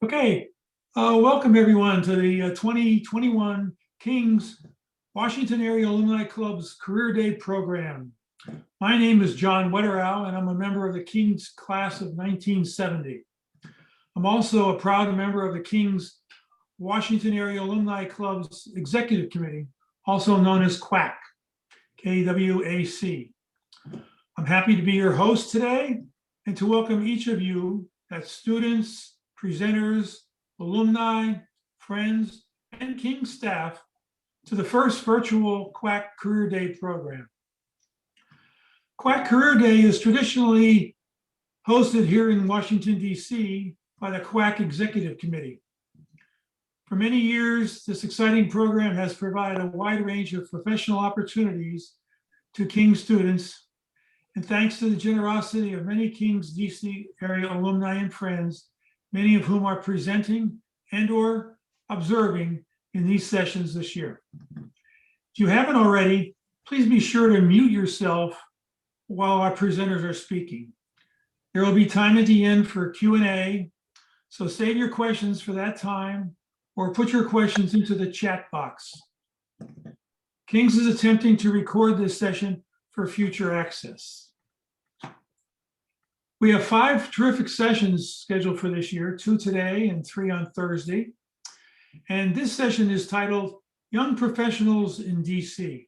Okay, welcome everyone to the 2021 King's Washington Area Alumni Club's Career Day program. My name is John Wetterow, and I'm a member of the King's class of 1970. I'm also a proud member of the King's Washington Area Alumni Club's Executive Committee, also known as KWAC, KWAC. I'm happy to be your host today and to welcome each of you, that's students, presenters, alumni, friends, and King staff to the first virtual KWAC Career Day program. KWAC Career Day is traditionally hosted here in Washington, D.C. by the KWAC Executive Committee. For many years, this exciting program has provided a wide range of professional opportunities to King students, and thanks to the generosity of many King's D.C. area alumni and friends, many of whom are presenting and or observing in these sessions this year. If you haven't already, please be sure to mute yourself while our presenters are speaking. There will be time at the end for Q&A, so save your questions for that time or put your questions into the chat box. King's is attempting to record this session for future access. We have 5 terrific sessions scheduled for this year, 2 today and 3 on Thursday. And this session is titled Young Professionals in DC.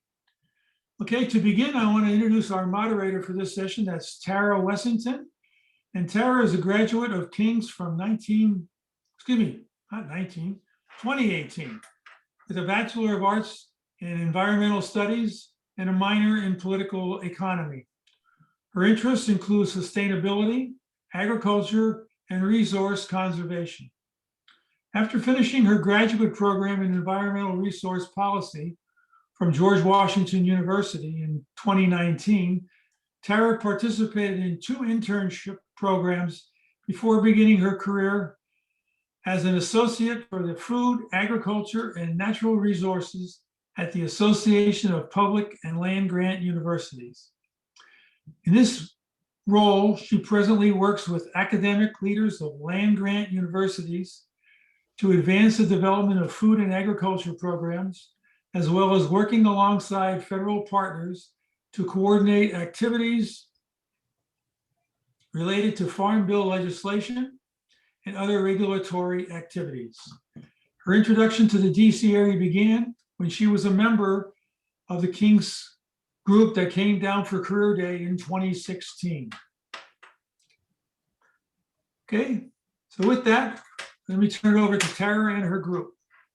Okay, to begin, I want to introduce our moderator for this session. That's Tara Westington. And Tara is a graduate of King's from 2018, with a Bachelor of Arts in Environmental Studies and a minor in Political Economy. Her interests include sustainability, agriculture, and resource conservation. After finishing her graduate program in environmental resource policy from George Washington University in 2019, Tara participated in 2 internship programs before beginning her career as an associate for the Food, Agriculture, and Natural Resources at the Association of Public and Land Grant Universities. In this role, she presently works with academic leaders of land-grant universities to advance the development of food and agriculture programs, as well as working alongside federal partners to coordinate activities related to Farm Bill legislation and other regulatory activities. Her introduction to the DC area began when she was a member of the King's group that came down for Career Day in 2016. Okay, so with that, let me turn it over to Tara and her group.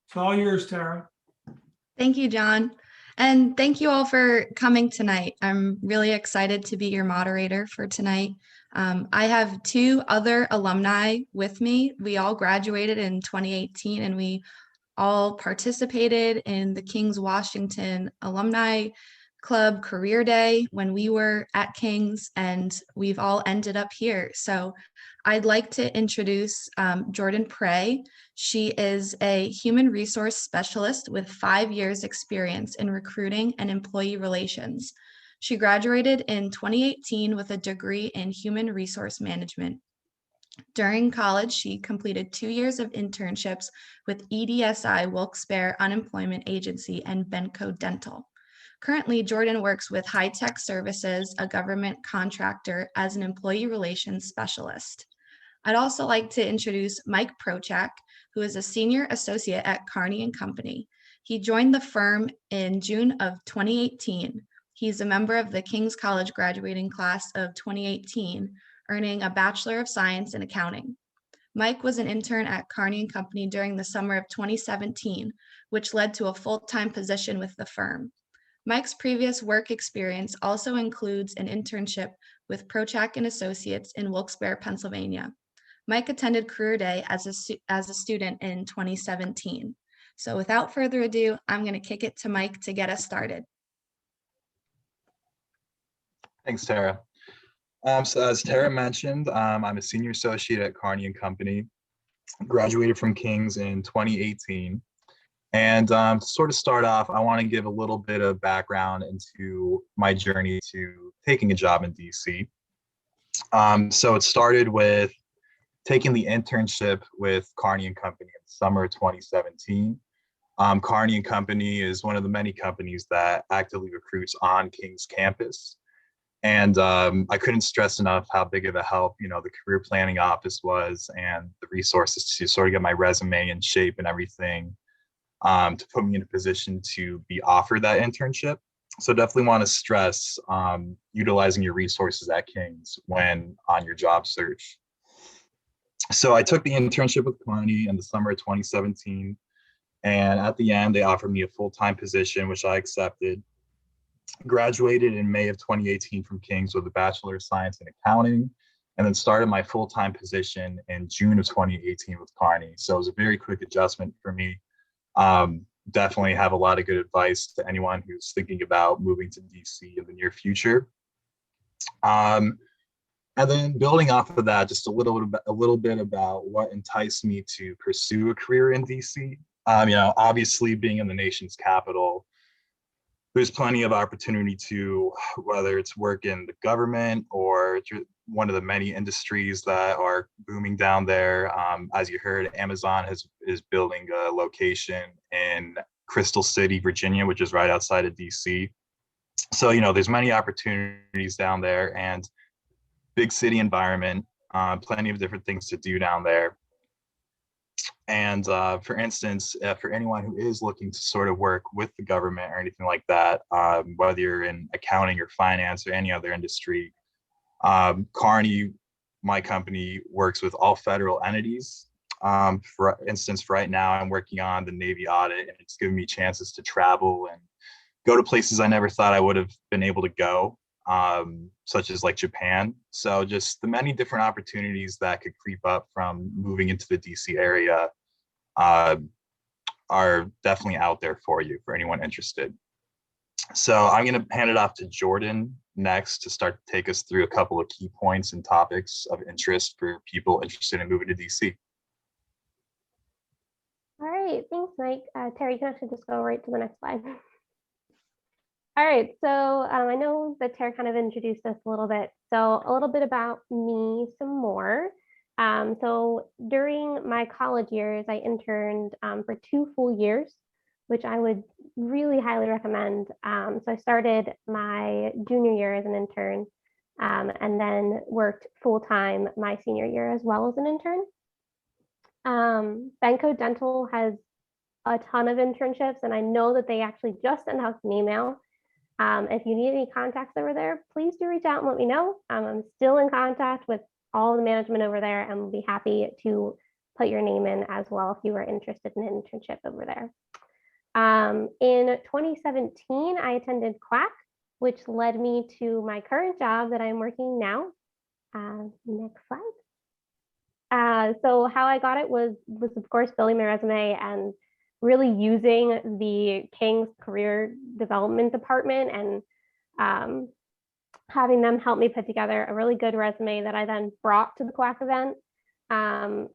It's all yours, Tara. Thank you, John. And thank you all for coming tonight. I'm really excited to be your moderator for tonight. I have 2 other alumni with me. We all graduated in 2018 and we all participated in the King's Washington Alumni Club Career Day when we were at King's, and we've all ended up here. So I'd like to introduce Jordan Prey. She is a human resource specialist with 5 years experience in recruiting and employee relations. She graduated in 2018 with a degree in human resource management. During college, she completed 2 years of internships with EDSI Wilkes-Barre Unemployment Agency and Benco Dental. Currently, Jordan works with High Tech Services, a government contractor, as an employee relations specialist. I'd also like to introduce Mike Prociak, who is a senior associate at Carney & Company. He joined the firm in June of 2018. He's a member of the King's College graduating class of 2018, earning a Bachelor of Science in Accounting. Mike was an intern at Carney & Company during the summer of 2017, which led to a full-time position with the firm. Mike's previous work experience also includes an internship with Prociak and Associates in Wilkes-Barre, Pennsylvania. Mike attended Career Day as a student in 2017. So without further ado, I'm going to kick it to Mike to get us started. Thanks, Tara. So as Tara mentioned, I'm a senior associate at Carney & Company, graduated from King's in 2018. And to sort of start off, I want to give a little bit of background into my journey to taking a job in DC. So it started with taking the internship with Carney and Company in the summer of 2017. Carney and Company is one of the many companies that actively recruits on King's campus. And I couldn't stress enough how big of a help, the career planning office was, and the resources to sort of get my resume in shape and everything, to put me in a position to be offered that internship. So definitely want to stress utilizing your resources at King's when on your job search. So I took the internship with Carney in the summer of 2017. And at the end, they offered me a full-time position, which I accepted. Graduated in May of 2018 from King's with a Bachelor of Science in Accounting, and then started my full-time position in June of 2018 with Carney. So it was a very quick adjustment for me. Definitely have a lot of good advice to anyone who's thinking about moving to DC in the near future. And then building off of that, just a little bit about what enticed me to pursue a career in DC. Obviously being in the nation's capital, there's plenty of opportunity to, whether it's work in the government or one of the many industries that are booming down there. As you heard, Amazon is building a location in Crystal City, Virginia, which is right outside of DC. So, there's many opportunities down there, and big city environment, plenty of different things to do down there. And for instance, for anyone who is looking to sort of work with the government or anything like that, whether you're in accounting or finance or any other industry, Carney, my company, works with all federal entities. For instance, right now I'm working on the Navy audit, and it's given me chances to travel and go to places I never thought I would have been able to go, such as like Japan. So just the many different opportunities that could creep up from moving into the DC area are definitely out there for you, for anyone interested. So I'm going to hand it off to Jordan next to start to take us through a couple of key points and topics of interest for people interested in moving to DC. All right, thanks, Mike. Terry, you can actually just go right to the next slide. All right, so I know that Terry kind of introduced us a little bit. So a little bit about me some more. So during my college years, I interned for 2 full years, which I would really highly recommend. So I started my junior year as an intern, and then worked full-time my senior year as well as an intern. Benco Dental has a ton of internships, and I know that they actually just sent out an email. If you need any contacts over there, please do reach out and let me know. I'm still in contact with all the management over there, and will be happy to put your name in as well if you are interested in an internship over there. In 2017, I attended KWAC, which led me to my current job that I'm working now. Next slide. So how I got it was of course building my resume and really using the King's Career Development Department and having them help me put together a really good resume that I then brought to the KWAC event,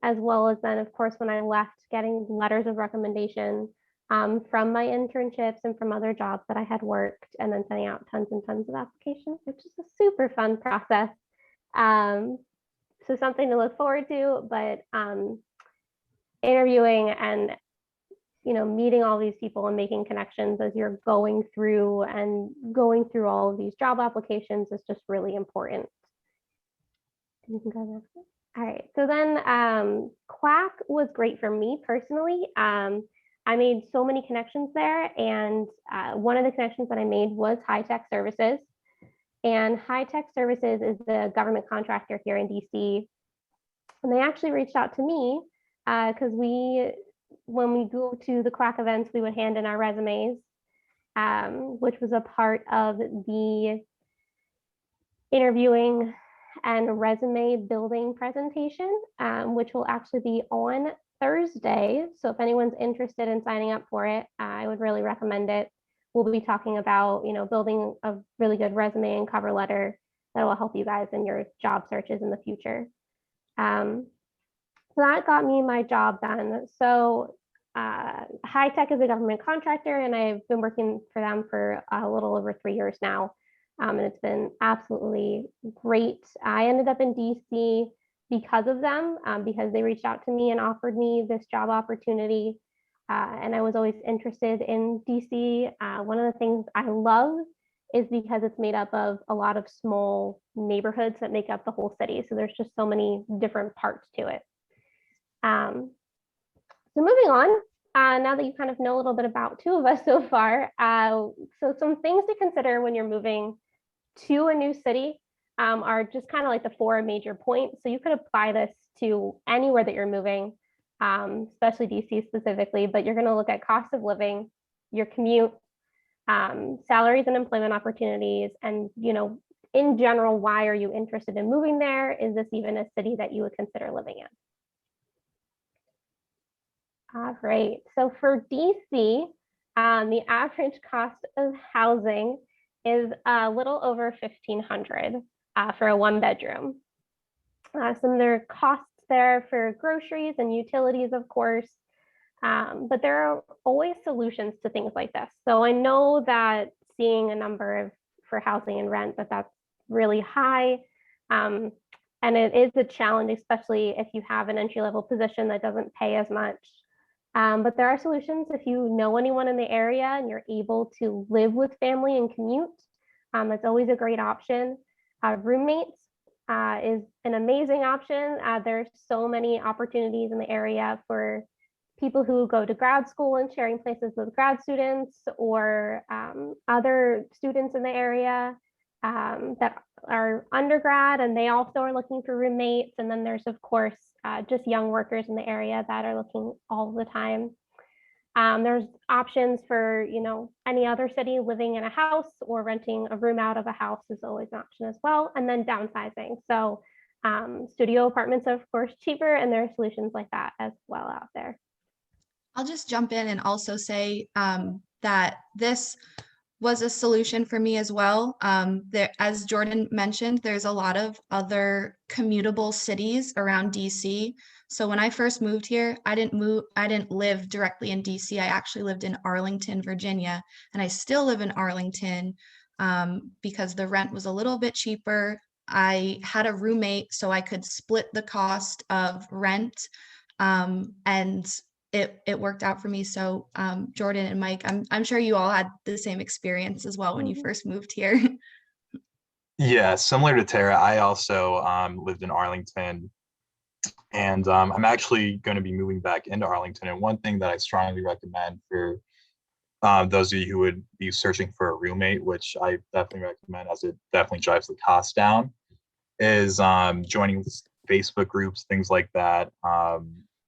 as well as then, of course, when I left, getting letters of recommendation from my internships and from other jobs that I had worked, and then sending out tons and tons of applications, which is a super fun process. So something to look forward to, but interviewing and meeting all these people and making connections as you're going through all of these job applications is just really important. You can go next. All right, so then KWAC was great for me personally. I made so many connections there, and one of the connections that I made was High Tech Services. And High Tech Services is the government contractor here in DC. And they actually reached out to me because when we go to the KWAC events, we would hand in our resumes, which was a part of the interviewing and resume building presentation, which will actually be on Thursday. So if anyone's interested in signing up for it, I would really recommend it. We'll be talking about, building a really good resume and cover letter that will help you guys in your job searches in the future. So that got me my job done. So High Tech is a government contractor, and I've been working for them for a little over 3 years now. And it's been absolutely great. I ended up in DC because of them, because they reached out to me and offered me this job opportunity. And I was always interested in DC. One of the things I love is because it's made up of a lot of small neighborhoods that make up the whole city. So there's just so many different parts to it. So moving on, now that you kind of know a little bit about two of us so far, so some things to consider when you're moving to a new city are just kind of like the four major points. So you could apply this to anywhere that you're moving, especially DC specifically, but you're going to look at cost of living, your commute, salaries and employment opportunities, and, you know, in general, why are you interested in moving there? Is this even a city that you would consider living in? All right, so for DC, the average cost of housing is a little over $1,500 for a one-bedroom. Some there are costs there for groceries and utilities, of course, but there are always solutions to things like this. So I know that seeing a number for housing and rent, that's really high. And it is a challenge, especially if you have an entry-level position that doesn't pay as much. But there are solutions if you know anyone in the area and you're able to live with family and commute. That's always a great option. Roommates is an amazing option. There's so many opportunities in the area for people who go to grad school and sharing places with grad students, or other students in the area that are undergrad and they also are looking for roommates. And then there's, of course, just young workers in the area that are looking all the time. There's options for, you know, any other city. Living in a house or renting a room out of a house is always an option as well. And then downsizing. So studio apartments are, of course, cheaper, and there are solutions like that as well out there. I'll just jump in and also say that this was a solution for me as well. As Jordan mentioned, there's a lot of other commutable cities around DC. So when I first moved here, I didn't live directly in DC. I actually lived in Arlington, Virginia, and I still live in Arlington because the rent was a little bit cheaper. I had a roommate, so I could split the cost of rent, and it worked out for me. So Jordan and Mike, I'm sure you all had the same experience as well when you first moved here. Yeah, similar to Tara, I also lived in Arlington, and I'm actually going to be moving back into Arlington. And one thing that I strongly recommend for those of you who would be searching for a roommate, which I definitely recommend as it definitely drives the cost down, is joining Facebook groups, things like that.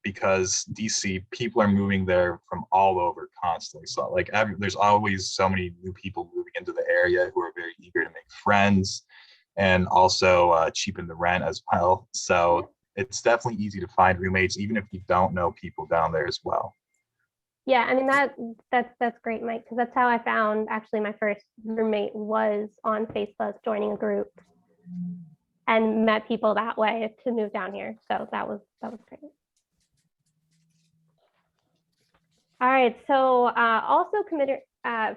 Because DC, people are moving there from all over constantly. So like there's always so many new people moving into the area who are very eager to make friends, and also cheapen the rent as well. So it's definitely easy to find roommates, even if you don't know people down there as well. Yeah, I mean, that's great, Mike, because that's how I found actually my first roommate was on Facebook, joining a group, and met people that way to move down here. So that was great. All right, so also committed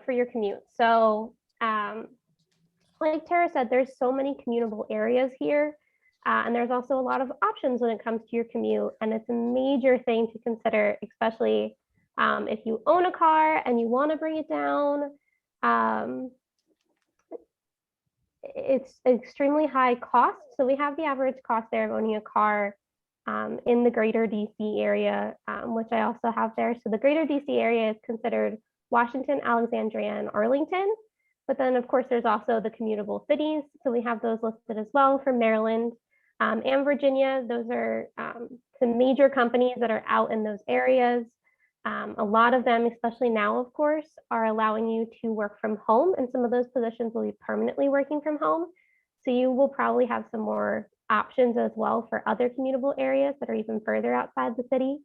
for your commute. So like Tara said, there's so many commutable areas here, and there's also a lot of options when it comes to your commute, and it's a major thing to consider, especially if you own a car and you want to bring it down. It's extremely high cost. So we have the average cost there of owning a car in the greater DC area, which I also have there. So the greater DC area is considered Washington, Alexandria, and Arlington. But then, of course, there's also the commutable cities. So we have those listed as well for Maryland and Virginia. Those are some major companies that are out in those areas. A lot of them, especially now, of course, are allowing you to work from home, and some of those positions will be permanently working from home. So you will probably have some more options as well for other commutable areas that are even further outside the city,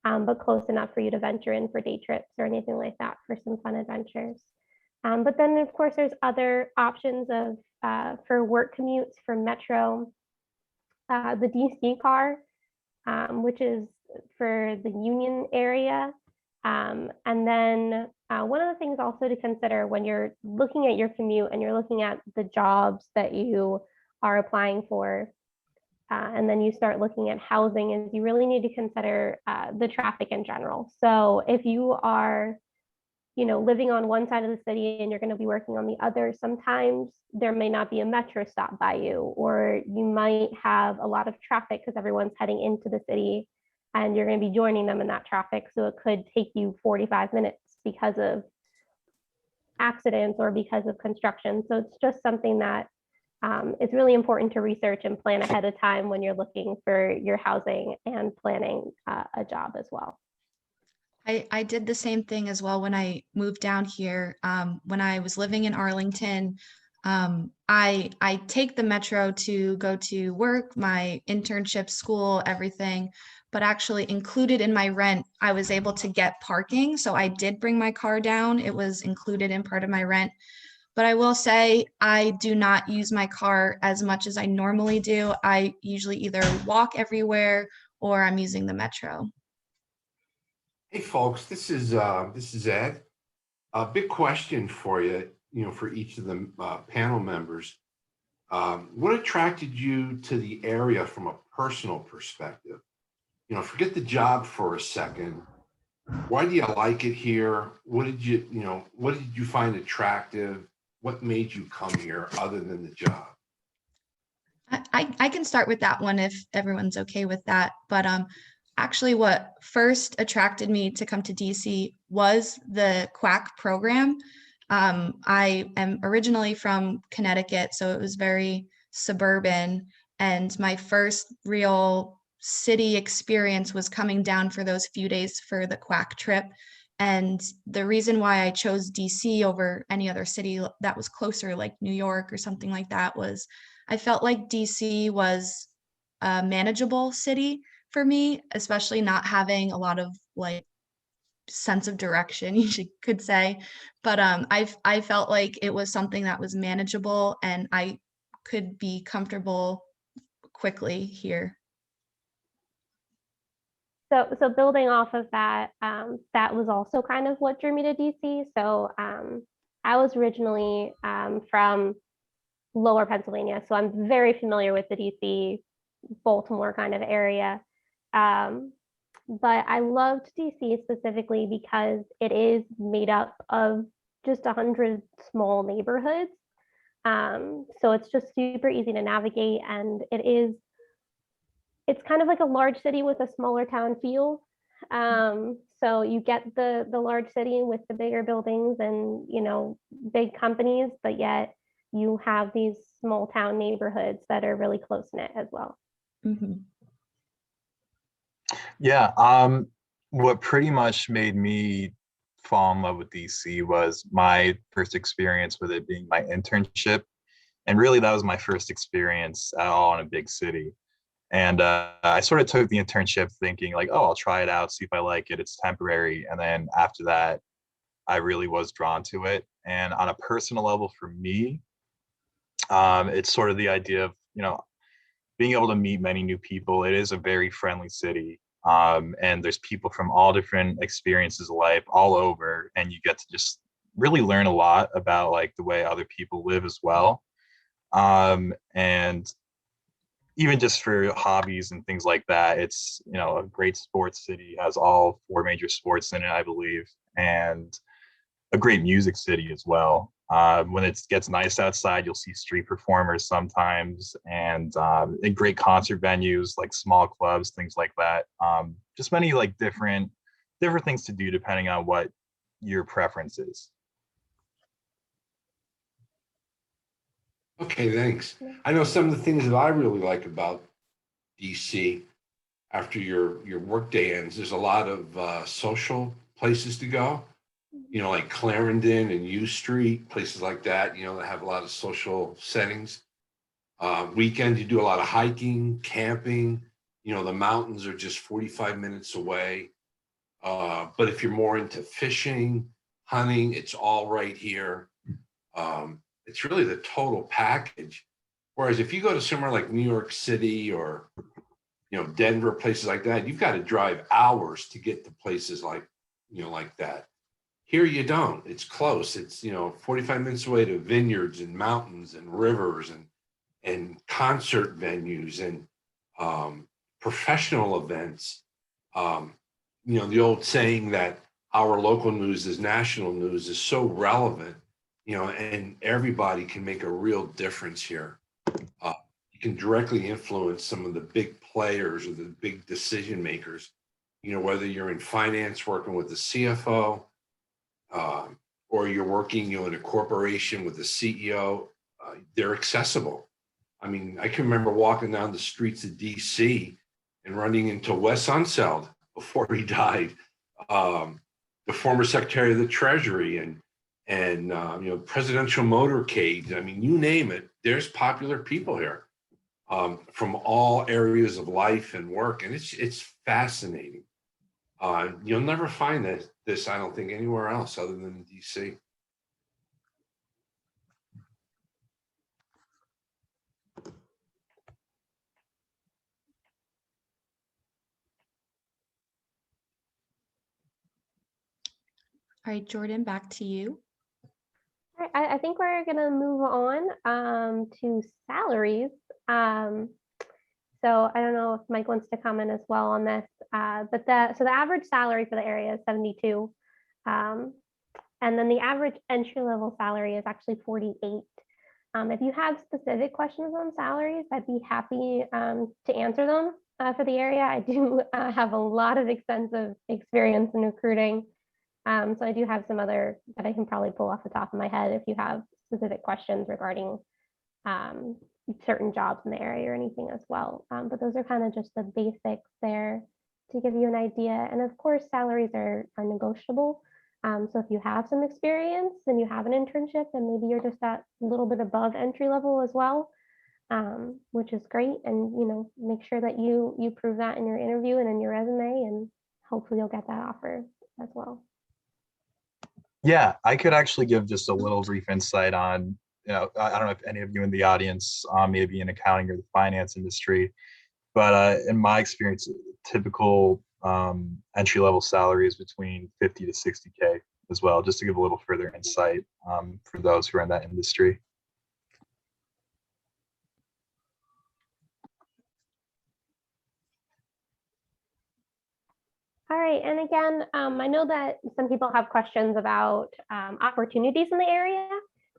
but close enough for you to venture in for day trips or anything like that for some fun adventures. But then, of course, there's other options of for work commutes for Metro, the DC car, which is for the Union area. And then one of the things also to consider when you're looking at your commute and you're looking at the jobs that you are applying for, and then you start looking at housing, is you really need to consider the traffic in general. So if you are, living on one side of the city and you're going to be working on the other, sometimes there may not be a metro stop by you, or you might have a lot of traffic because everyone's heading into the city and you're going to be joining them in that traffic. So it could take you 45 minutes because of accidents or because of construction. So it's just something that it's really important to research and plan ahead of time when you're looking for your housing and planning a job as well. I did the same thing as well when I moved down here. When I was living in Arlington, I take the metro to go to work, my internship, school, everything, but actually included in my rent, I was able to get parking. So I did bring my car down. It was included in part of my rent. But I will say I do not use my car as much as I normally do. I usually either walk everywhere or I'm using the metro. Hey folks, this is Ed. A big question for you, for each of the panel members. What attracted you to the area from a personal perspective? Forget the job for a second. Why do you like it here? What did you find attractive? What made you come here other than the job? I can start with that one if everyone's okay with that. But actually what first attracted me to come to DC was the KWAC program. I am originally from Connecticut, so it was very suburban. And my first real city experience was coming down for those few days for the KWAC trip. And the reason why I chose DC over any other city that was closer, like New York or something like that, was I felt like DC was a manageable city for me, especially not having a lot of like sense of direction, you could say. But I felt like it was something that was manageable and I could be comfortable quickly here. So building off of that, that was also kind of what drew me to DC. So I was originally from Lower Pennsylvania, so I'm very familiar with the DC, Baltimore kind of area. But I loved DC specifically because it is made up of just 100 small neighborhoods. So it's just super easy to navigate, and it's kind of like a large city with a smaller town feel. So you get the large city with the bigger buildings and big companies, but yet you have these small town neighborhoods that are really close knit as well. Mm-hmm. Yeah, what pretty much made me fall in love with DC was my first experience with it being my internship. And really that was my first experience at all in a big city. And I sort of took the internship thinking like, oh, I'll try it out, see if I like it. It's temporary. And then after that, I really was drawn to it. And on a personal level for me, it's sort of the idea of, being able to meet many new people. It is a very friendly city. And there's people from all different experiences of life all over. And you get to just really learn a lot about like the way other people live as well. And even just for hobbies and things like that, it's, a great sports city, has all 4 major sports in it, I believe, and a great music city as well. When it gets nice outside, you'll see street performers sometimes, and great concert venues, like small clubs, things like that. Just many like different things to do depending on what your preference is. Okay, thanks. I know some of the things that I really like about DC after your workday ends. There's a lot of social places to go, like Clarendon and U Street, places like that, that have a lot of social settings. Weekends, you do a lot of hiking, camping. The mountains are just 45 minutes away. But if you're more into fishing, hunting, it's all right here. It's really the total package. Whereas if you go to somewhere like New York City or, Denver, places like that, you've got to drive hours to get to places like, like that. Here you don't. It's close. It's, 45 minutes away to vineyards and mountains and rivers and concert venues. And professional events. The old saying that our local news is national news is so relevant, and everybody can make a real difference here. You can directly influence some of the big players or the big decision makers, whether you're in finance working with the CFO, or you're working in a corporation with the CEO, they're accessible. I mean, I can remember walking down the streets of DC and running into Wes Unseld before he died, the former Secretary of the Treasury, and presidential motorcade. I mean, you name it, there's popular people here from all areas of life and work, and it's fascinating. You'll never find this, I don't think, anywhere else other than DC. All right, Jordan, back to you. All right, I think we're going to move on to salaries. So I don't know if Mike wants to comment as well on this, but the average salary for the area is 72. And then the average entry level salary is actually 48. If you have specific questions on salaries, I'd be happy to answer them for the area. I do have a lot of extensive experience in recruiting. So I do have some other that I can probably pull off the top of my head if you have specific questions regarding certain jobs in the area or anything as well. But those are kind of just the basics there to give you an idea. And of course, salaries are negotiable. So if you have some experience and you have an internship, then maybe you're just that little bit above entry level as well, which is great. And make sure that you prove that in your interview and in your resume, and hopefully you'll get that offer as well. Yeah, I could actually give just a little brief insight on, I don't know if any of you in the audience maybe in accounting or the finance industry, but in my experience, typical entry-level salary is between 50 to 60K as well, just to give a little further insight for those who are in that industry. All right, and again, I know that some people have questions about opportunities in the area.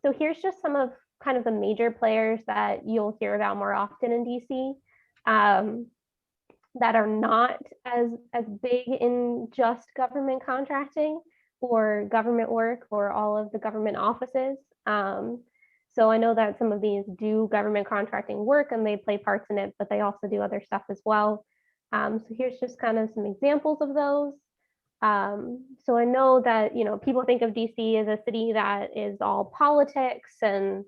So here's just some of kind of the major players that you'll hear about more often in DC that are not as big in just government contracting or government work or all of the government offices. So I know that some of these do government contracting work and they play parts in it, but they also do other stuff as well. So here's just kind of some examples of those. So I know that, people think of DC as a city that is all politics and,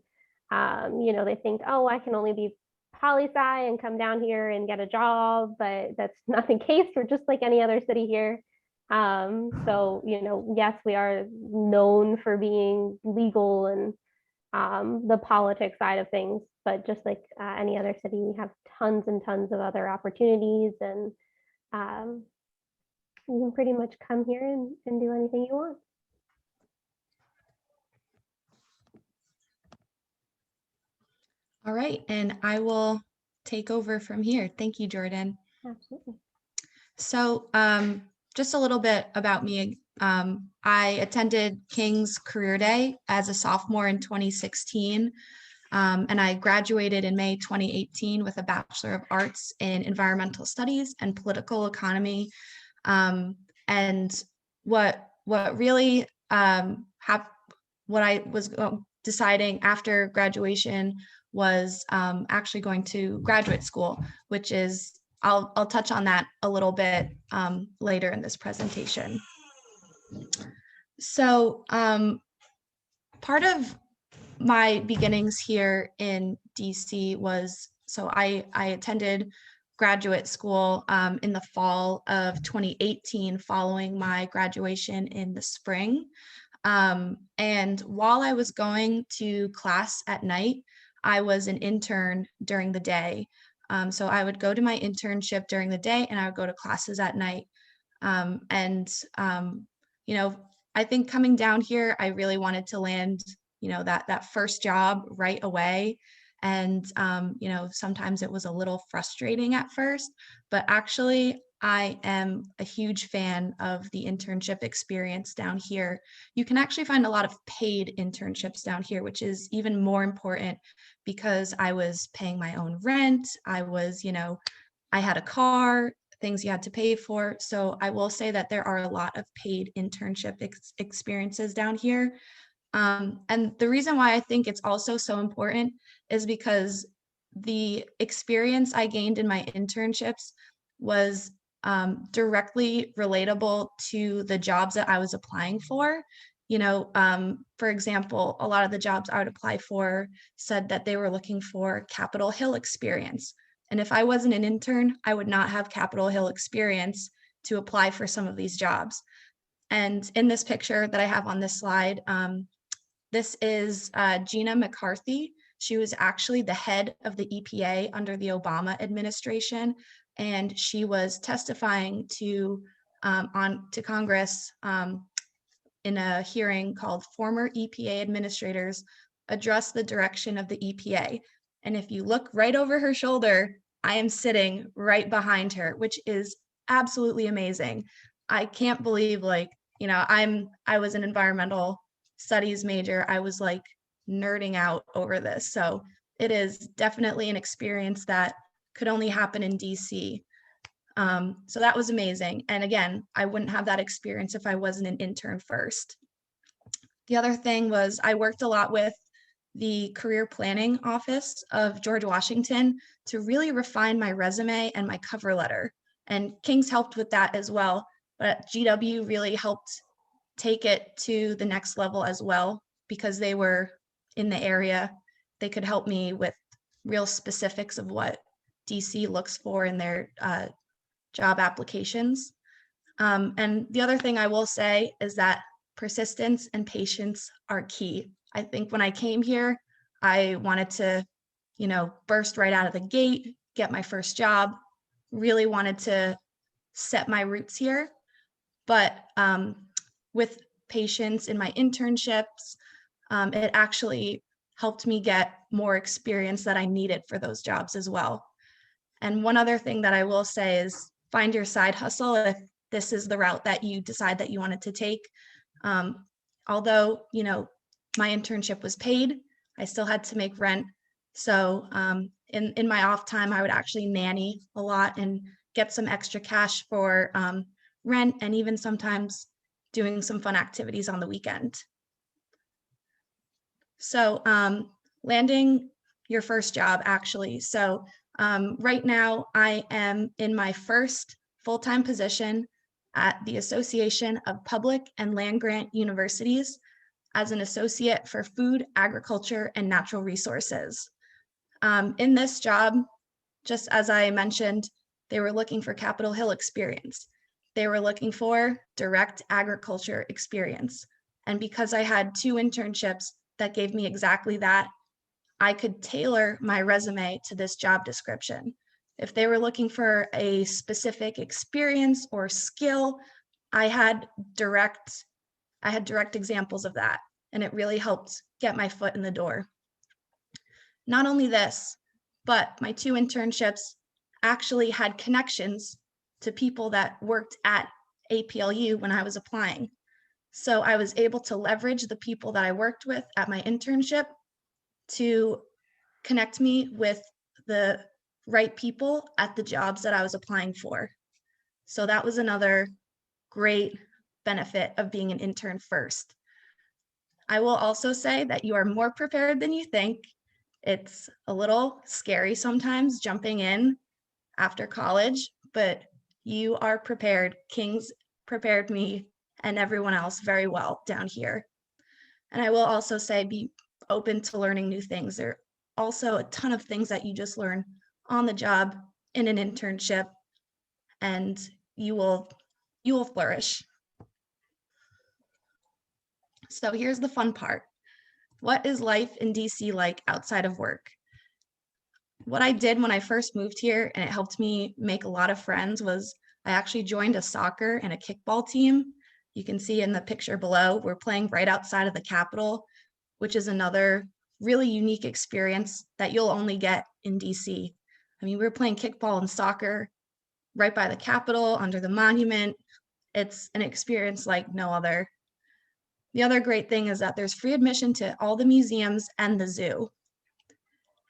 they think, oh, I can only be poli-sci and come down here and get a job, but that's not the case. We're just like any other city here. So, yes, we are known for being legal and the politics side of things, but just like any other city, we have tons and tons of other opportunities, and you can pretty much come here and do anything you want. All right, and I will take over from here. Thank you, Jordan. Absolutely. So just a little bit about me. I attended King's Career Day as a sophomore in 2016, and I graduated in May 2018 with a Bachelor of Arts in Environmental Studies and Political Economy. And what really what I was deciding after graduation was actually going to graduate school, which is, I'll touch on that a little bit later in this presentation. So part of my beginnings here in DC was, so I attended graduate school in the fall of 2018 following my graduation in the spring. And while I was going to class at night, I was an intern during the day. So I would go to my internship during the day and I would go to classes at night. I think coming down here, I really wanted to land, that first job right away. And, you know, sometimes it was a little frustrating at first, but actually I am a huge fan of the internship experience down here. You can actually find a lot of paid internships down here, which is even more important because I was paying my own rent. I was, you know, I had a car, things you had to pay for. So I will say that there are a lot of paid internship experiences down here. And the reason why I think it's also so important is because the experience I gained in my internships was directly relatable to the jobs that I was applying for. You know, for example, a lot of the jobs I would apply for said that they were looking for Capitol Hill experience. And if I wasn't an intern, I would not have Capitol Hill experience to apply for some of these jobs. And in this picture that I have on this slide, this is Gina McCarthy. She was actually the head of the EPA under the Obama administration, and she was testifying to Congress in a hearing called "Former EPA Administrators Address the Direction of the EPA." And if you look right over her shoulder, I am sitting right behind her, which is absolutely amazing. I can't believe, like, you know, I was an environmental studies major. I was like nerding out over this. So it is definitely an experience that could only happen in DC. So that was amazing. And again, I wouldn't have that experience if I wasn't an intern first. The other thing was I worked a lot with the career planning office of George Washington to really refine my resume and my cover letter. And King's helped with that as well, but GW really helped take it to the next level as well because they were in the area. They could help me with real specifics of what DC looks for in their job applications. And the other thing I will say is that persistence and patience are key. I think when I came here, I wanted to, you know, burst right out of the gate, get my first job, really wanted to set my roots here. But with patience in my internships, it actually helped me get more experience that I needed for those jobs as well. And one other thing that I will say is find your side hustle if this is the route that you decide that you wanted to take. Although, you know, my internship was paid, I still had to make rent. So in my off time, I would actually nanny a lot and get some extra cash for rent and even sometimes doing some fun activities on the weekend. So landing your first job, actually. So right now I am in my first full-time position at the Association of Public and Land-Grant Universities as an associate for food, agriculture, and natural resources. In this job, just as I mentioned, they were looking for Capitol Hill experience. They were looking for direct agriculture experience. And because I had 2 internships that gave me exactly that, I could tailor my resume to this job description. If they were looking for a specific experience or skill, I had direct examples of that, and it really helped get my foot in the door. Not only this, but my 2 internships actually had connections to people that worked at APLU when I was applying. So I was able to leverage the people that I worked with at my internship to connect me with the right people at the jobs that I was applying for. So that was another great benefit of being an intern first. I will also say that you are more prepared than you think. It's a little scary sometimes jumping in after college, but you are prepared. King's prepared me and everyone else very well down here. And I will also say be open to learning new things. There are also a ton of things that you just learn on the job in an internship, and you will flourish. So here's the fun part. What is life in DC like outside of work? What I did when I first moved here, and it helped me make a lot of friends, was I actually joined a soccer and a kickball team. You can see in the picture below, we're playing right outside of the Capitol, which is another really unique experience that you'll only get in DC. I mean, we were playing kickball and soccer right by the Capitol, under the monument. It's an experience like no other. The other great thing is that there's free admission to all the museums and the zoo.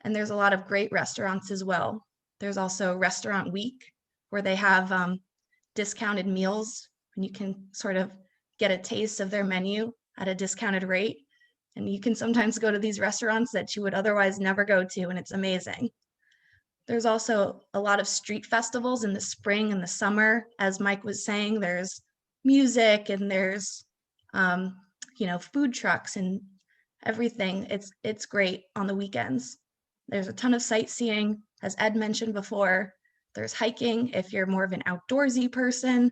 And there's a lot of great restaurants as well. There's also Restaurant Week, where they have discounted meals, and you can sort of get a taste of their menu at a discounted rate. And you can sometimes go to these restaurants that you would otherwise never go to, and it's amazing. There's also a lot of street festivals in the spring and the summer. As Mike was saying, there's music and there's, food trucks and everything. It's great on the weekends. There's a ton of sightseeing, as Ed mentioned before. There's hiking if you're more of an outdoorsy person.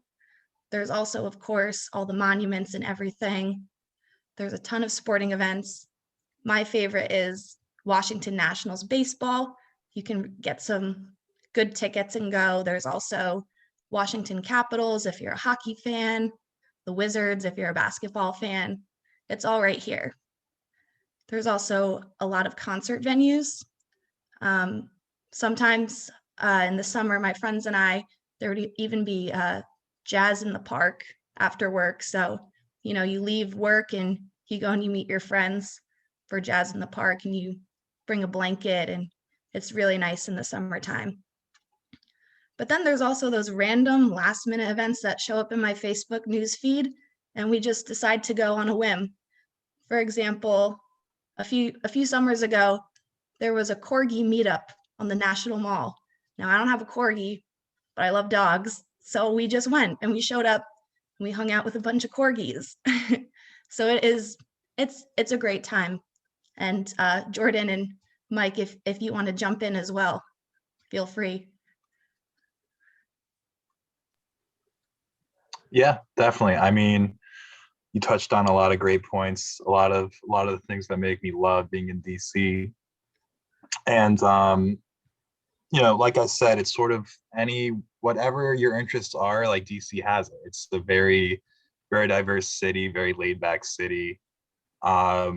There's also, of course, all the monuments and everything. There's a ton of sporting events. My favorite is Washington Nationals baseball. You can get some good tickets and go. There's also Washington Capitals if you're a hockey fan, the Wizards if you're a basketball fan. It's all right here. There's also a lot of concert venues. Sometimes in the summer, my friends and I, there would even be jazz in the park after work. So, you leave work and you go and you meet your friends for jazz in the park, and you bring a blanket, and it's really nice in the summertime. But then there's also those random last minute events that show up in my Facebook news feed, and we just decide to go on a whim. For example, a few summers ago, there was a corgi meetup on the National Mall. Now, I don't have a corgi, but I love dogs. So we just went and we showed up and we hung out with a bunch of corgis. So it's a great time. And Jordan and Mike, if you want to jump in as well, feel free. Yeah, definitely. I mean, you touched on a lot of great points, a lot of the things that make me love being in DC. And like I said, it's sort of whatever your interests are, like DC has it. It's a very, very diverse city, very laid back city. I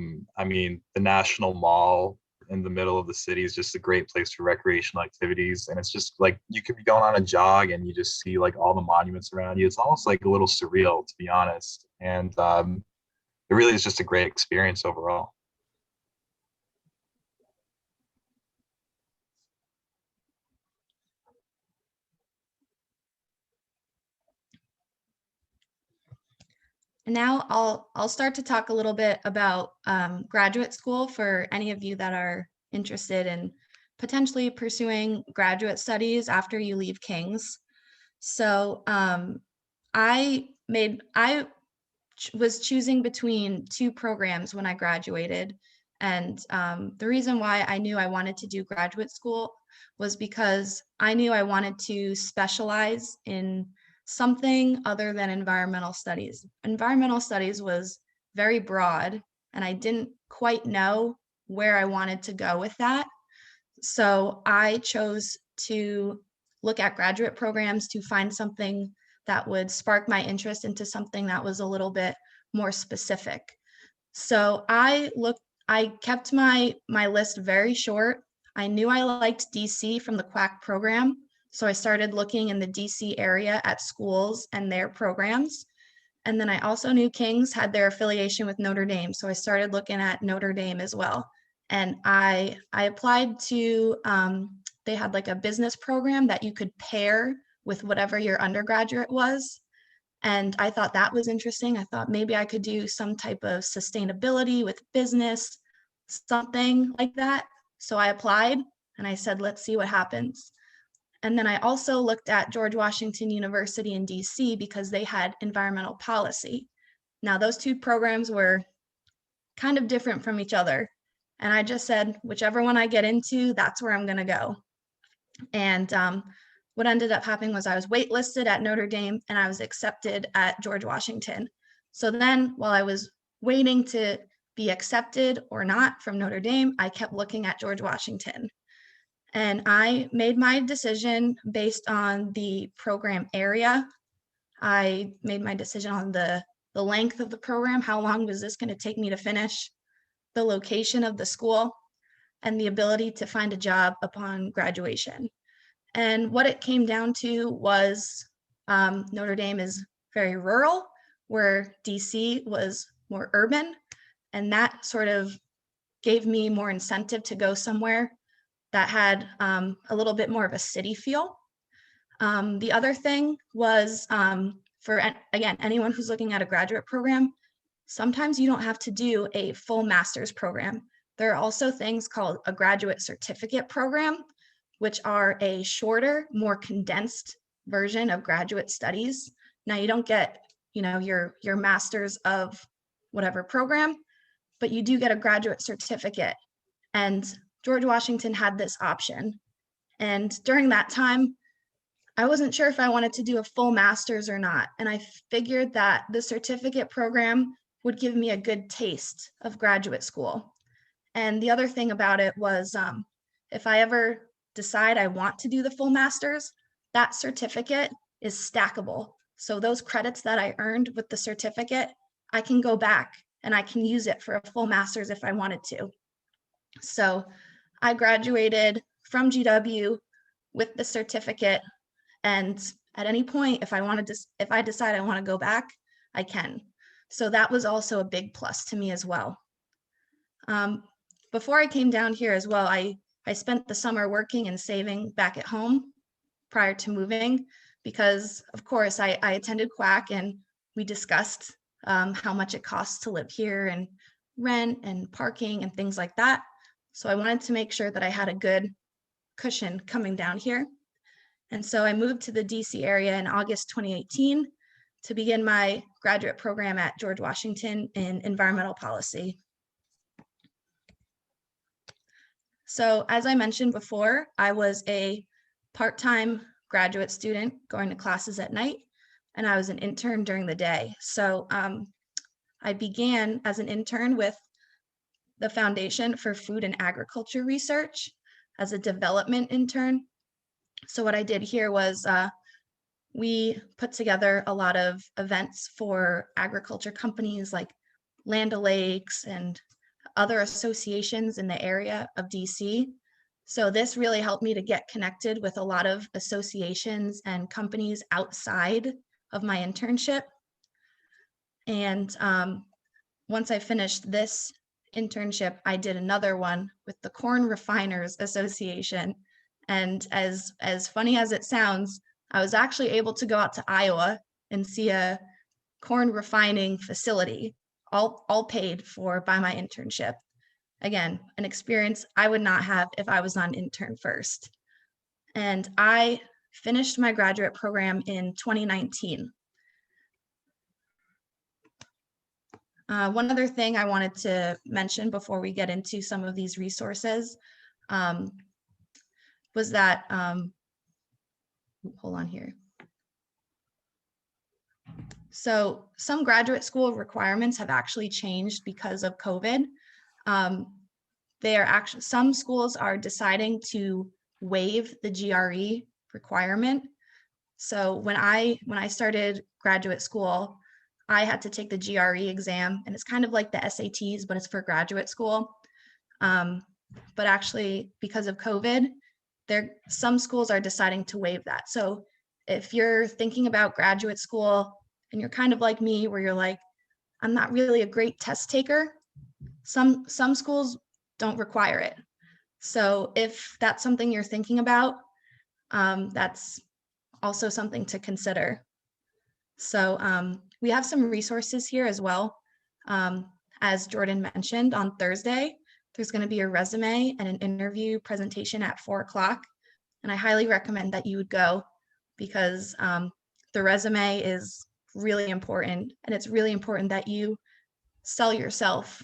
mean, the National Mall in the middle of the city is just a great place for recreational activities. And it's just like, you could be going on a jog and you just see like all the monuments around you. It's almost like a little surreal, to be honest. And it really is just a great experience overall. And now I'll start to talk a little bit about graduate school for any of you that are interested in potentially pursuing graduate studies after you leave King's. So I was choosing between two programs when I graduated. And the reason why I knew I wanted to do graduate school was because I knew I wanted to specialize in something other than environmental studies. Environmental studies was very broad, and I didn't quite know where I wanted to go with that. So I chose to look at graduate programs to find something that would spark my interest into something that was a little bit more specific. So I kept my list very short. I knew I liked DC from the KWAC program. So I started looking in the DC area at schools and their programs. And then I also knew King's had their affiliation with Notre Dame. So I started looking at Notre Dame as well. And I applied to, they had like a business program that you could pair with whatever your undergraduate was. And I thought that was interesting. I thought maybe I could do some type of sustainability with business, something like that. So I applied and I said, let's see what happens. And then I also looked at George Washington University in DC because they had environmental policy. Now, those two programs were kind of different from each other. And I just said, whichever one I get into, that's where I'm going to go. And what ended up happening was I was waitlisted at Notre Dame and I was accepted at George Washington. So then while I was waiting to be accepted or not from Notre Dame, I kept looking at George Washington. And I made my decision based on the program area. I made my decision on the length of the program. How long was this going to take me to finish? the location of the school, and the ability to find a job upon graduation. And what it came down to was Notre Dame is very rural, where DC was more urban. And that sort of gave me more incentive to go somewhere that had a little bit more of a city feel. The other thing was for, again, anyone who's looking at a graduate program, sometimes you don't have to do a full master's program. There are also things called a graduate certificate program, which are a shorter, more condensed version of graduate studies. Now you don't get, your master's of whatever program, but you do get a graduate certificate. And George Washington had this option. And during that time, I wasn't sure if I wanted to do a full master's or not. And I figured that the certificate program would give me a good taste of graduate school. And the other thing about it was if I ever decide I want to do the full master's, that certificate is stackable. So those credits that I earned with the certificate, I can go back and I can use it for a full master's if I wanted to. So I graduated from GW with the certificate, and at any point, if I decide I want to go back, I can. So that was also a big plus to me as well. Before I came down here as well, I spent the summer working and saving back at home prior to moving, because of course I attended KWAC and we discussed how much it costs to live here and rent and parking and things like that. So I wanted to make sure that I had a good cushion coming down here. And so I moved to the DC area in August 2018 to begin my graduate program at George Washington in environmental policy. So as I mentioned before, I was a part-time graduate student going to classes at night, and I was an intern during the day. So I began as an intern with the Foundation for Food and Agriculture Research as a development intern. So what I did here was we put together a lot of events for agriculture companies like Land O'Lakes and other associations in the area of DC. So this really helped me to get connected with a lot of associations and companies outside of my internship. And once I finished this internship, I did another one with the Corn Refiners Association. And as funny as it sounds, I was actually able to go out to Iowa and see a corn refining facility, all paid for by my internship. Again, an experience I would not have if I was not an intern first. And I finished my graduate program in 2019. One other thing I wanted to mention before we get into some of these resources was that, hold on here. So some graduate school requirements have actually changed because of COVID. Some schools are deciding to waive the GRE requirement. So when I started graduate school, I had to take the GRE exam, and it's kind of like the SATs, but it's for graduate school. But actually, because of COVID, some schools are deciding to waive that. So if you're thinking about graduate school and you're kind of like me, where you're like, I'm not really a great test taker, some schools don't require it. So if that's something you're thinking about, that's also something to consider. So we have some resources here as well. As Jordan mentioned, on Thursday, there's going to be a resume and an interview presentation at 4 o'clock. And I highly recommend that you would go, because the resume is really important. And it's really important that you sell yourself,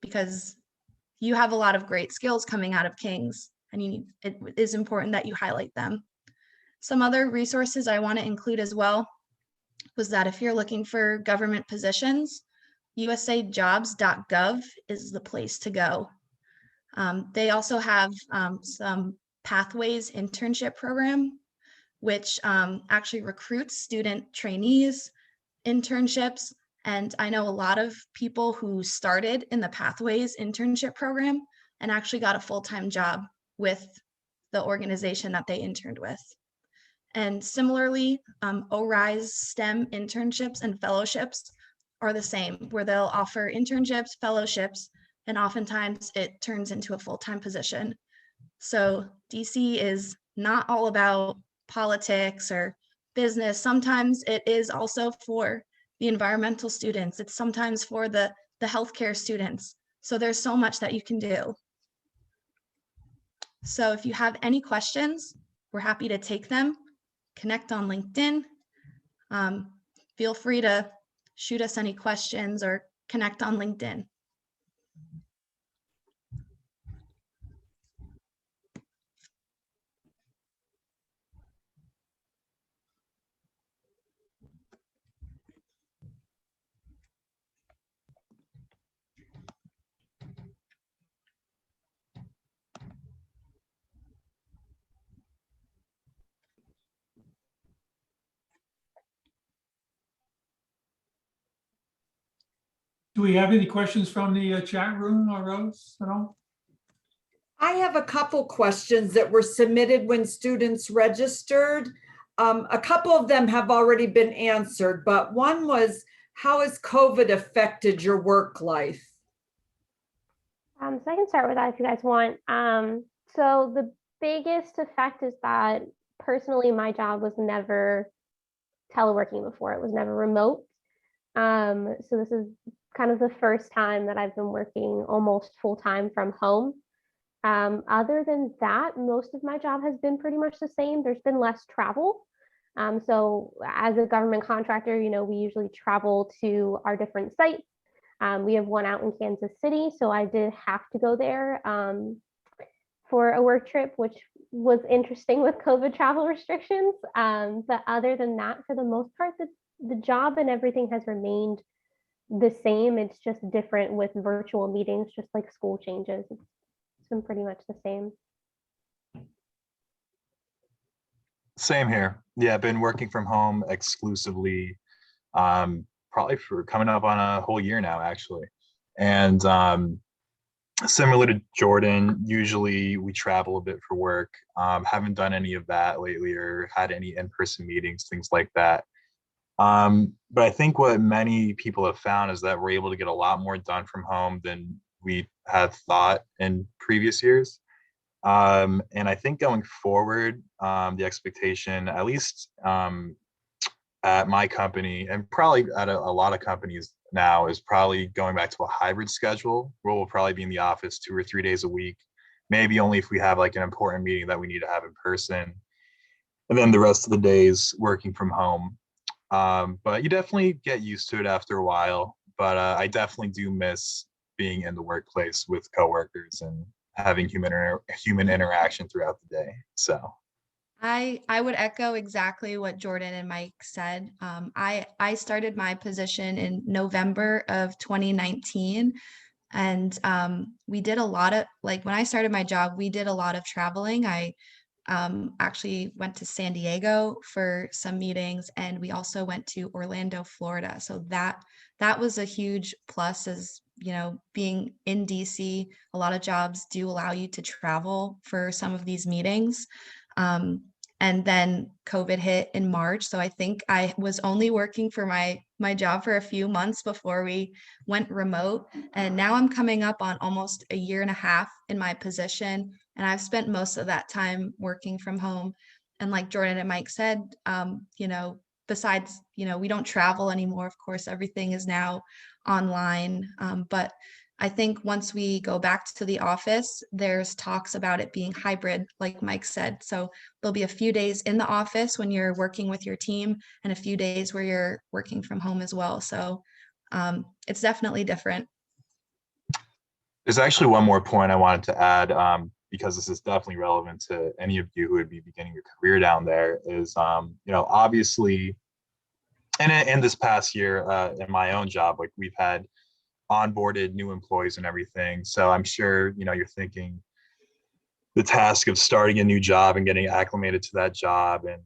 because you have a lot of great skills coming out of King's, and it is important that you highlight them. Some other resources I want to include as well was that if you're looking for government positions, usajobs.gov is the place to go. They also have some Pathways internship program, which actually recruits student trainees, internships, And I know a lot of people who started in the Pathways internship program and actually got a full-time job with the organization that they interned with. And similarly, ORISE STEM internships and fellowships are the same, where they'll offer internships, fellowships, and oftentimes it turns into a full-time position. So DC is not all about politics or business. Sometimes it is also for the environmental students. It's sometimes for the healthcare students. So there's so much that you can do. So if you have any questions, we're happy to take them. Connect on LinkedIn. Feel free to shoot us any questions or connect on LinkedIn. Do we have any questions from the chat room, Rose, at all? I have a couple questions that were submitted when students registered. A couple of them have already been answered, but one was, how has COVID affected your work life? So I can start with that if you guys want. So the biggest effect is that personally, my job was never teleworking before. It was never remote. So this is kind of the first time that I've been working almost full time from home. Other than that, most of my job has been pretty much the same. There's been less travel. So as a government contractor, you know, we usually travel to our different sites. We have one out in Kansas City, so I did have to go there for a work trip, which was interesting with COVID travel restrictions. But other than that, for the most part, the job and everything has remained the same. It's just different with virtual meetings, just like school changes. It's been pretty much the same. Same here. Yeah, I've been working from home exclusively, probably for coming up on a whole year now, actually. And similar to Jordan, usually we travel a bit for work. Haven't done any of that lately or had any in-person meetings, things like that. But I think what many people have found is that we're able to get a lot more done from home than we had thought in previous years. And I think going forward, the expectation, at least at my company and probably at a lot of companies now, is probably going back to a hybrid schedule where we'll probably be in the office 2 or 3 days a week, maybe only if we have like an important meeting that we need to have in person. And then the rest of the days working from home. But you definitely get used to it after a while. But I definitely do miss being in the workplace with coworkers and having human interaction throughout the day. So I would echo exactly what Jordan and Mike said. I started my position in November of 2019, and we did a lot of, like, when I started my job, we did a lot of traveling. I actually went to San Diego for some meetings, and we also went to Orlando, Florida. So that was a huge plus, as you know, being in DC, a lot of jobs do allow you to travel for some of these meetings. And then COVID hit in March. So I think I was only working for my job for a few months before we went remote. And now I'm coming up on almost a year and a half in my position. And I've spent most of that time working from home. And like Jordan and Mike said, you know, besides, you know, we don't travel anymore. Of course, everything is now online. But I think once we go back to the office, there's talks about it being hybrid, like Mike said. So there'll be a few days in the office when you're working with your team and a few days where you're working from home as well. So it's definitely different. there's actually one more point I wanted to add, because this is definitely relevant to any of you who would be beginning your career down there, is, you know, obviously, and in this past year, in my own job, like we've had onboarded new employees and everything. So I'm sure, you know, you're thinking, the task of starting a new job and getting acclimated to that job, and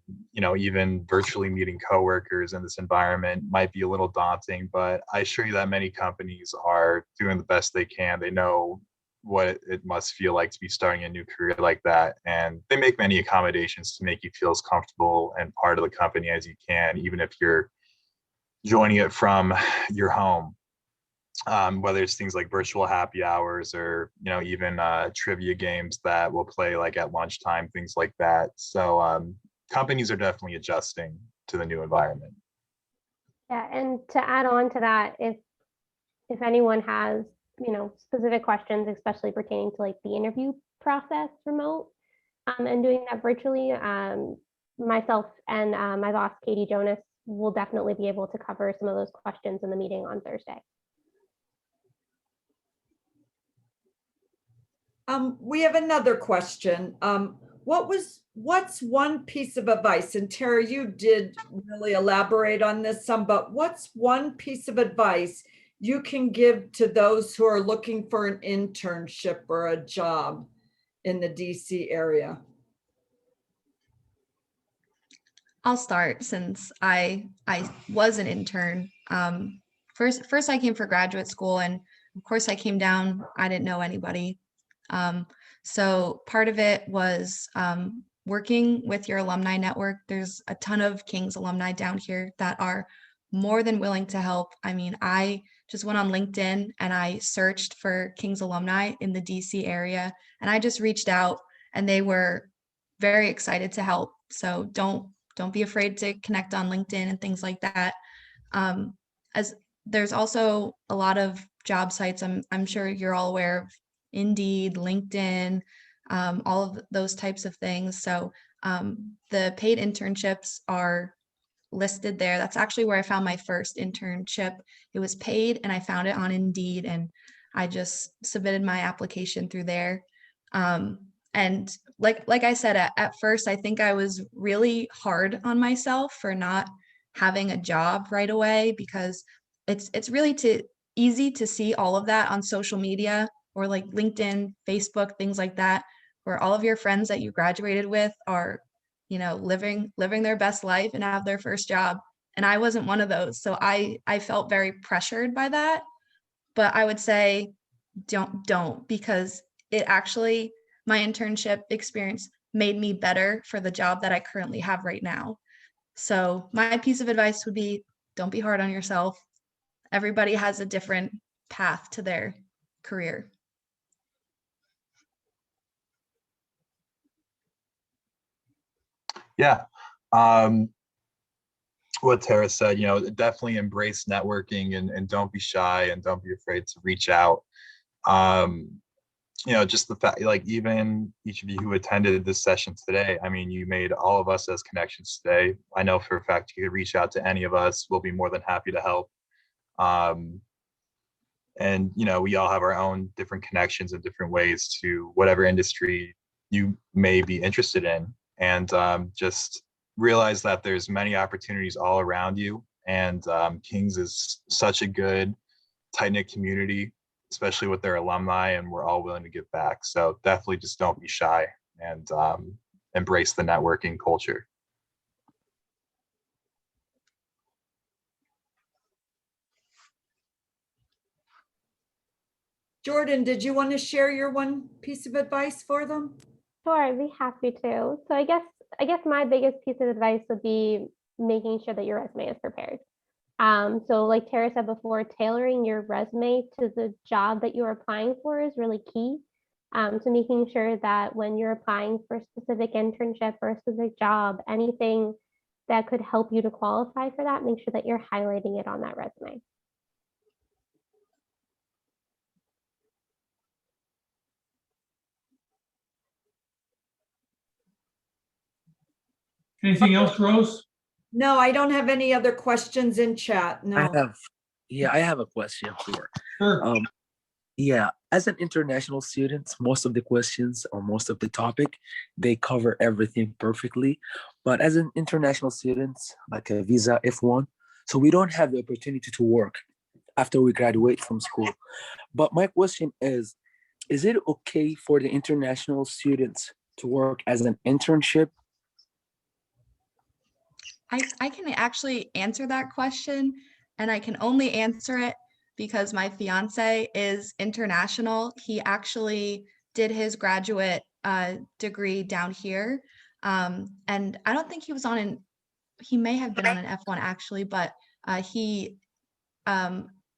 even virtually meeting coworkers in this environment might be a little daunting, but I assure you that many companies are doing the best they can. They know what it must feel like to be starting a new career like that, and they make many accommodations to make you feel as comfortable and part of the company as you can, even if you're joining it from your home. Whether it's things like virtual happy hours or even trivia games that we'll play like at lunchtime, things like that. So companies are definitely adjusting to the new environment. Yeah, and to add on to that, if anyone has specific questions, especially pertaining to like the interview process remote and doing that virtually, myself and my boss Katie Jonas will definitely be able to cover some of those questions in the meeting on Thursday. We have another question. What's one piece of advice? And Tara, you did really elaborate on this some, but what's one piece of advice you can give to those who are looking for an internship or a job in the DC area? I'll start since I was an intern. First I came for graduate school, and of course I came down, I didn't know anybody. So part of it was working with your alumni network. There's a ton of King's alumni down here that are more than willing to help. I mean, I just went on LinkedIn and I searched for King's alumni in the DC area, and I just reached out, and they were very excited to help. So don't be afraid to connect on LinkedIn and things like that. As there's also a lot of job sites, I'm sure you're all aware of Indeed, LinkedIn, all of those types of things. So the paid internships are listed there. That's actually where I found my first internship. It was paid and I found it on Indeed, and I just submitted my application through there. And like I said, at first, I think I was really hard on myself for not having a job right away, because it's really easy to see all of that on social media or like LinkedIn, Facebook, things like that, where all of your friends that you graduated with are, living their best life and have their first job. And I wasn't one of those. So I felt very pressured by that. But I would say don't, because it actually, my internship experience made me better for the job that I currently have right now. So my piece of advice would be, don't be hard on yourself. Everybody has a different path to their career. Yeah. What Tara said, definitely embrace networking and don't be shy and don't be afraid to reach out. Just the fact, like even each of you who attended this session today, I mean, you made all of us as connections today. I know for a fact you could reach out to any of us. We'll be more than happy to help. And, we all have our own different connections and different ways to whatever industry you may be interested in. And just realize that there's many opportunities all around you. And King's is such a good, tight-knit community, especially with their alumni, and we're all willing to give back. So definitely just don't be shy and embrace the networking culture. Jordan, did you want to share your one piece of advice for them? Sure, I'd be happy to. So I guess my biggest piece of advice would be making sure that your resume is prepared. So like Tara said before, tailoring your resume to the job that you're applying for is really key. So making sure that when you're applying for a specific internship or a specific job, anything that could help you to qualify for that, make sure that you're highlighting it on that resume. Anything else, Rose? No, I don't have any other questions in chat. No. I have a question for. Sure. Yeah, as an international student, most of the questions or most of the topic, they cover everything perfectly. But as an international student, like a visa F1, so we don't have the opportunity to work after we graduate from school. But my question is, is it okay for the international students to work as an internship? I can actually answer that question, and I can only answer it because my fiance is international. He actually did his graduate degree down here. And I don't think he was he may have been on an F1 actually, but he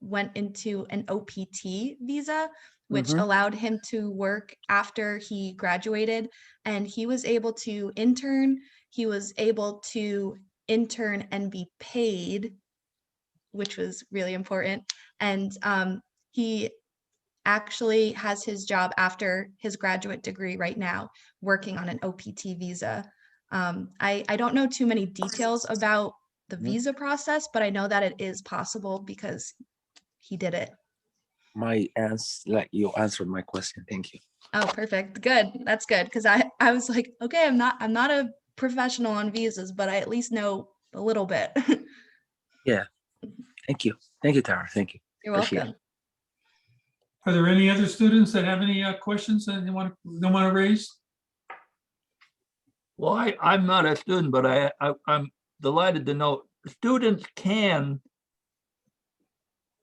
went into an OPT visa, which Mhm. allowed him to work after he graduated. And he was able to intern. He was able to intern and be paid, which was really important. And he actually has his job after his graduate degree right now, working on an OPT visa. I don't know too many details about the Mhm. visa process, but I know that it is possible because he did it. Like you answered my question. Thank you. Oh, perfect. Good. That's good. Because I was like, okay, I'm not a professional on visas, but I at least know a little bit. Yeah. Thank you. Thank you, Tara. Thank you. You're Appreciate welcome. Are there any other students that have any questions that they want to raise? Well, I'm not a student, but I'm delighted to know students can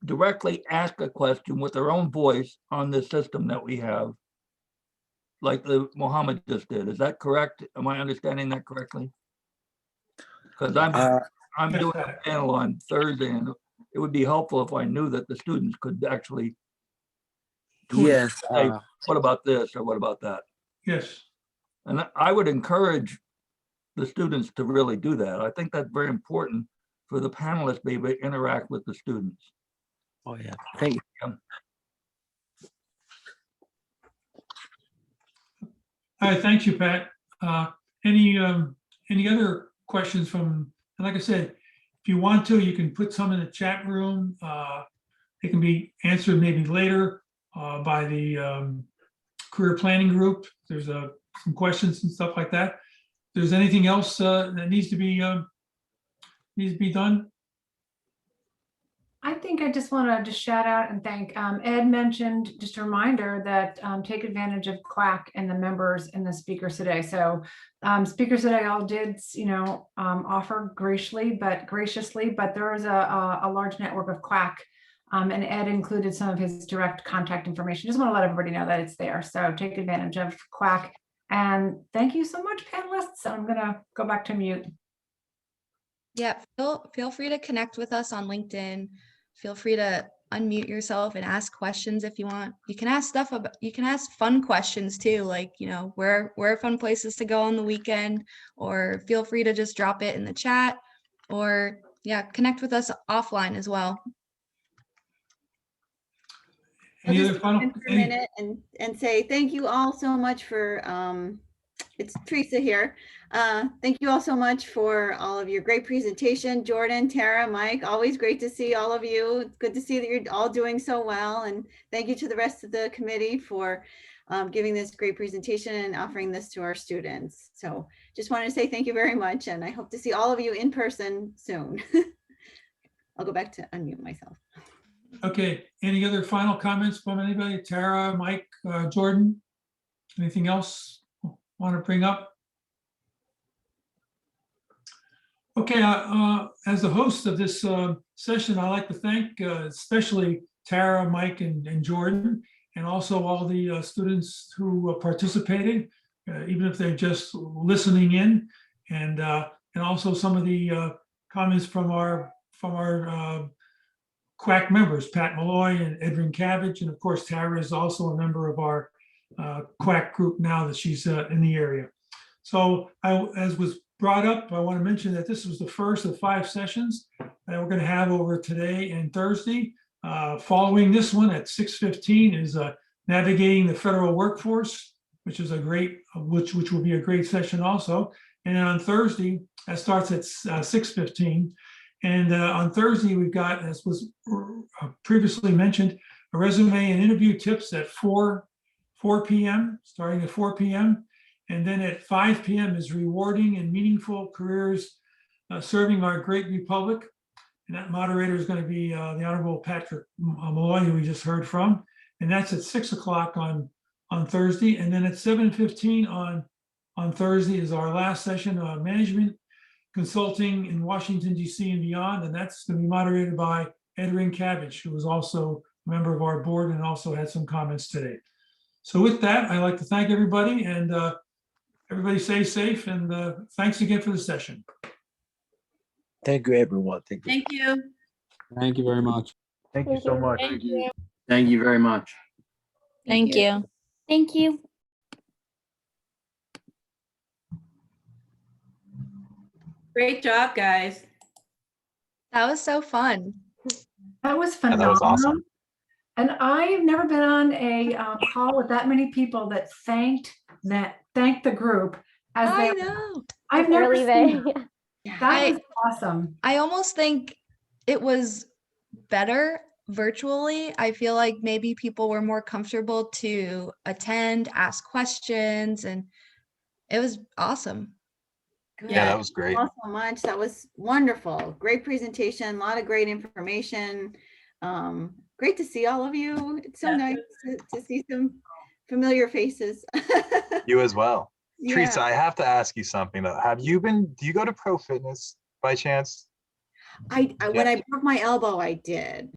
directly ask a question with their own voice on the system that we have, like the Mohammed just did. Is that correct? Am I understanding that correctly? Because I'm Yes, doing Pat. a panel on Thursday, and it would be helpful if I knew that the students could actually tweet, Yes. say, what about this or what about that? Yes. And I would encourage the students to really do that. I think that's very important for the panelists to be able to interact with the students. Oh yeah. Thank you. All right, thank you, Pat. Any other questions from, and like I said, if you want to, you can put some in the chat room. They can be answered maybe later by the career planning group. There's some questions and stuff like that. If there's anything else that needs to be done? I think I just want to just shout out and thank Ed mentioned, just a reminder that take advantage of KWAC and the members and the speakers today. So speakers today all did, offer graciously, but there is a large network of KWAC and Ed included some of his direct contact information. Just want to let everybody know that it's there. So take advantage of KWAC. And thank you so much, panelists. I'm going to go back to mute. Yeah, feel free to connect with us on LinkedIn. Feel free to unmute yourself and ask questions if you want. You can ask you can ask fun questions too, like, where are fun places to go on the weekend, or feel free to just drop it in the chat, or yeah, connect with us offline as well. I'll Any just other final? take a minute and say thank you all so much for, it's Teresa here. Thank you all so much for all of your great presentation. Jordan, Tara, Mike, always great to see all of you. It's good to see that you're all doing so well. And thank you to the rest of the committee for giving this great presentation and offering this to our students. So just wanted to say thank you very much. And I hope to see all of you in person soon. I'll go back to unmute myself. Okay, any other final comments from anybody? Tara, Mike, Jordan? Anything else want to bring up? Okay, as the host of this session, I'd like to thank especially Tara, Mike, and Jordan, and also all the students who participated, even if they're just listening in, and also some of the comments from our KWAC members, Pat Malloy and Edwin Cabbage, and of course Tara is also a member of our KWAC group now that she's in the area. So as was brought up, I want to mention that this was the first of 5 sessions that we're going to have over today and Thursday. Following this one at 6:15 is navigating the federal workforce, which is which will be a great session also. And on Thursday, that starts at 6:15. And on Thursday, we've got, as was previously mentioned, a resume and interview tips at 4 p.m., starting at 4 p.m. And then at 5 p.m. is rewarding and meaningful careers serving our great republic. And that moderator is going to be the Honorable Patrick Malloy, who we just heard from. and that's at 6 o'clock on Thursday. And then at 7:15 on Thursday is our last session on management consulting in Washington, DC and beyond. And that's going to be moderated by Ed Rincavic, who is also a member of our board and also had some comments today. So with that, I'd like to thank everybody, and everybody stay safe, and thanks again for the session. Thank you, everyone. Thank you. Thank you. Thank you very much. Thank you so much. Thank you. Thank you very much. Thank you. Thank you. Great job, guys. That was so fun. That was Yeah, that was phenomenal. awesome. And I've never been on a call with that many people that thanked the group as I they. know. I've never Early seen day. that. That was awesome. I almost think it was better virtually. I feel like maybe people were more comfortable to attend, ask questions, and it was awesome. Yeah, that was great. Thank you all so much. That was wonderful. Great presentation, a lot of great information. Great to see all of you. It's so nice to see some familiar faces. You as well. Yeah. Teresa, I have to ask you something though. Do you go to Pro Fitness by chance? When I broke my elbow, I did.